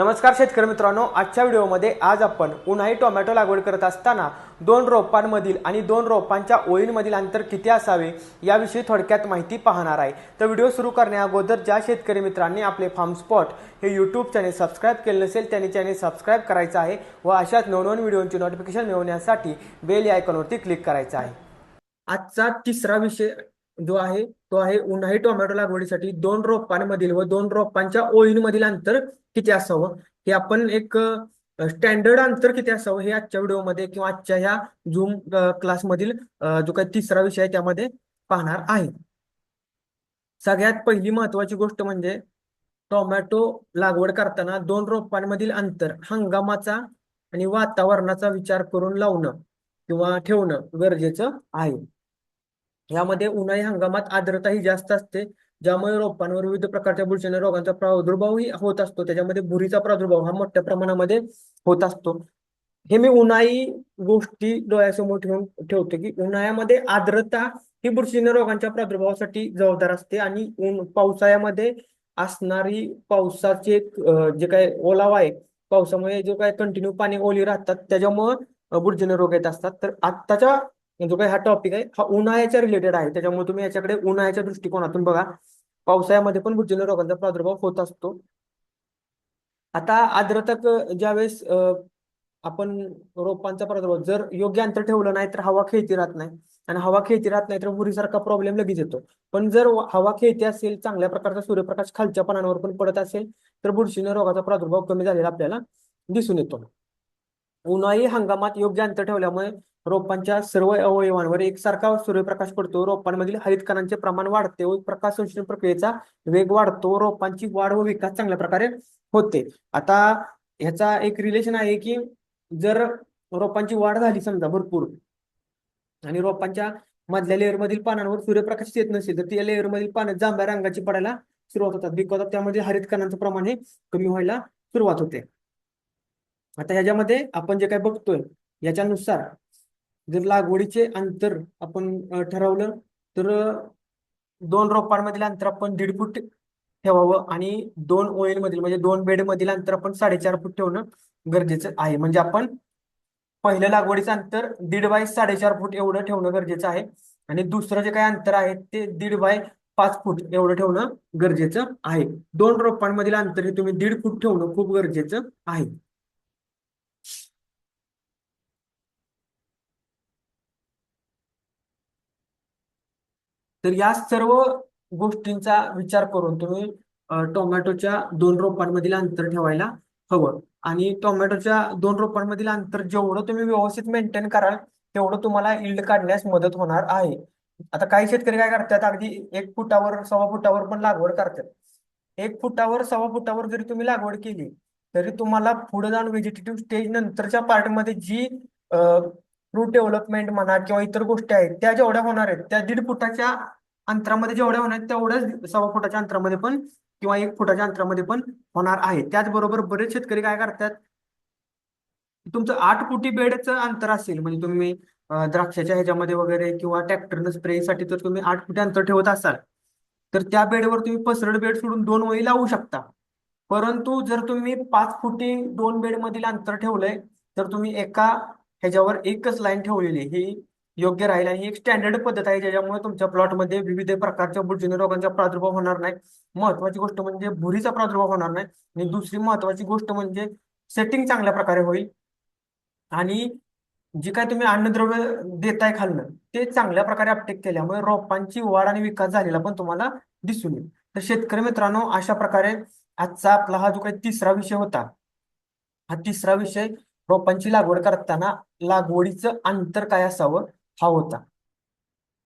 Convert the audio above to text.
नमस्कार शेतकरी मित्रांनो, आजच्या व्हिडिओमध्ये आज आपण उन्हाळी टोमॅटो लागवड करत असताना दोन रोपांमधील आणि दोन रोपांच्या ओळींमधील अंतर किती असावे याविषयी थोडक्यात माहिती पाहणार आहे। तर व्हिडिओ सुरू करण्या अगोदर ज्या शेतकरी मित्रांनी आपले फार्म स्पॉट हे यूट्यूब चॅनल सबस्क्राइब केले नसेल त्यांनी चॅनल सबस्क्राइब करायचं आहे व अशाच नवनवीन व्हिडिओंची नोटिफिकेशन मिळवण्यासाठी बेल या आयकॉनवरती क्लिक करायचं आहे। आजचा तिसरा विषय जो आहे तो आहे उन्हाळी टोमॅटो लागवडीसाठी दोन रोपांमधील व दोन रोपांच्या ओळींमधील अंतर किती असावं हे आपण एक स्टँडर्ड अंतर किती असावं हे आजच्या व्हिडिओमध्ये किंवा आजच्या ह्या झूम क्लासमधील जो काही तिसरा विषय आहे त्यामध्ये पाहणार आहे। सगळ्यात पहिली महत्वाची गोष्ट म्हणजे टोमॅटो लागवड करताना दोन रोपांमधील अंतर हंगामाचा आणि वातावरणाचा विचार करून लावणं किंवा ठेवणं गरजेचं आहे। यामध्ये उन्हाळी हंगामात आर्द्रता ही जास्त असते, ज्यामुळे रोपांवर विविध प्रकारच्या बुरशीजन्य रोगांचा प्रादुर्भावही होत असतो। त्याच्यामध्ये भुरीचा प्रादुर्भाव हा मोठ्या प्रमाणामध्ये होत असतो। हे मी उन्हाळी गोष्टी डोळ्यासमोर ठेवतो की उन्हाळ्यामध्ये आर्द्रता ही बुरशीजन्य रोगांच्या प्रादुर्भावासाठी जबाबदार असते आणि पावसाळ्यामध्ये असणारी पावसाचे जे काय ओलावा आहे, पावसामुळे जो काय कंटिन्यू पाणी ओली राहतात त्याच्यामुळे बुरशीजन्य रोग येत असतात। तर आत्ताच्या जो काही हा टॉपिक आहे हा उन्हाळ्याच्या रिलेटेड आहे, त्याच्यामुळे तुम्ही याच्याकडे उन्हाळ्याच्या दृष्टिकोनातून बघा। पावसाळ्यामध्ये पण बुरशीजन्य रोगांचा प्रादुर्भाव होत असतो। आता आर्द्रता ज्यावेळेस आपण रोपांचा प्रादुर्भाव जर योग्य अंतर ठेवलं नाही तर हवा खेळती राहत नाही आणि हवा खेळती राहत नाही तर बुरीसारखा प्रॉब्लेम लगेच येतो। पण जर हवा खेळती असेल, चांगल्या प्रकारचा सूर्यप्रकाश खालच्या पानांवर पण पडत असेल तर बुरशीजन्य रोगाचा प्रादुर्भाव कमी झालेला आपल्याला दिसून येतो। उन्हाळी हंगामात योग्य अंतर ठेवल्यामुळे रोपांच्या सर्व अवयवांवर एकसारखा सूर्यप्रकाश पडतो, रोपांमधील हरित कणांचे प्रमाण वाढते व प्रकाश संश्लेषण प्रक्रियेचा वेग वाढतो, रोपांची वाढ व विकास चांगल्या प्रकारे होते। आता ह्याचा एक रिलेशन आहे की जर रोपांची वाढ झाली समजा भरपूर आणि रोपांच्या मधल्या लेअर मधील पानांवर सूर्यप्रकाश येत नसेल तर त्या लेअर मधील पानं जांभ्या रंगाची पडायला सुरुवात होतात, बिकॉज त्यामध्ये हरित कणांचं प्रमाण हे कमी व्हायला सुरुवात होते। आता ह्याच्यामध्ये आपण जे काय बघतोय याच्यानुसार जर लागवडीचे अंतर आपण ठरवलं तर दोन रोपांमधील अंतर आपण 1.5 फूट ठेवावं आणि दोन ओळींमधील म्हणजे दोन बेड मधील अंतर आपण 4.5 फूट ठेवणं गरजेचं आहे। म्हणजे आपण पहिलं लागवडीचं अंतर 1.5 बाय 4.5 फूट एवढं ठेवणं गरजेचं आहे आणि दुसरं जे काही अंतर आहे ते 1.5 बाय 5 फूट एवढं ठेवणं गरजेचं आहे। दोन रोपांमधील अंतर हे तुम्ही 1.5 फूट ठेवणं खूप गरजेचं आहे। तर या सर्व गोष्टींचा विचार करून तुम्ही टोमॅटोच्या दोन रोपांमधील अंतर ठेवायला हवं आणि टोमॅटोच्या दोन रोपांमधील अंतर जेवढं तुम्ही व्यवस्थित मेंटेन कराल तेवढं तुम्हाला इल्ड काढण्यास मदत होणार आहे। आता काही शेतकरी काय करतात, अगदी 1 फुटावर 1.25 फुटावर पण लागवड करतात। 1 फुटावर 1.25 फुटावर जरी तुम्ही लागवड केली तरी तुम्हाला पुढे जाऊन व्हेजिटेटिव्ह स्टेज नंतरच्या पार्टमध्ये जी फ्रूट डेव्हलपमेंट म्हणा किंवा इतर गोष्टी आहेत त्या जेवढ्या होणार आहेत त्या 1.5 फुटाच्या अंतरामध्ये जेवढ्या होणार आहेत तेवढ्याच 1.25 फुटाच्या अंतरामध्ये पण किंवा 1 फुटाच्या अंतरामध्ये पण होणार आहे। त्याचबरोबर बरेच शेतकरी काय करतात, तुमचं 8 फुटी बेडचं अंतर असेल म्हणजे तुम्ही द्राक्षाच्या ह्याच्यामध्ये वगैरे किंवा ट्रॅक्टरनं स्प्रेसाठी तर तुम्ही 8 फुटी अंतर ठेवत असाल तर त्या बेडवर तुम्ही पसरड बेड सोडून 2 ओळी लावू शकता। परंतु जर तुम्ही 5 फुटी 2 बेड मधील अंतर ठेवलंय तर तुम्ही एका ह्याच्यावर एकच लाईन ठेवलेली ही योग्य राहील आणि ही एक स्टँडर्ड पद्धत आहे ज्याच्यामुळे तुमच्या प्लॉटमध्ये विविध प्रकारच्या बुरशीजन्य रोगांचा प्रादुर्भाव होणार नाही। महत्वाची गोष्ट म्हणजे भुरीचा प्रादुर्भाव होणार नाही आणि दुसरी महत्वाची गोष्ट म्हणजे सेटिंग चांगल्या प्रकारे होईल आणि जे काय तुम्ही अन्नद्रव्य देताय खाल्लं ते चांगल्या प्रकारे अपटेक केल्यामुळे रोपांची वाढ आणि विकास झालेला पण तुम्हाला दिसून येईल। तर शेतकरी मित्रांनो, अशा प्रकारे आजचा आपला हा जो काही तिसरा विषय होता, हा तिसरा विषय रोपांची लागवड करताना लागवडीचं अंतर काय असावं हा होता।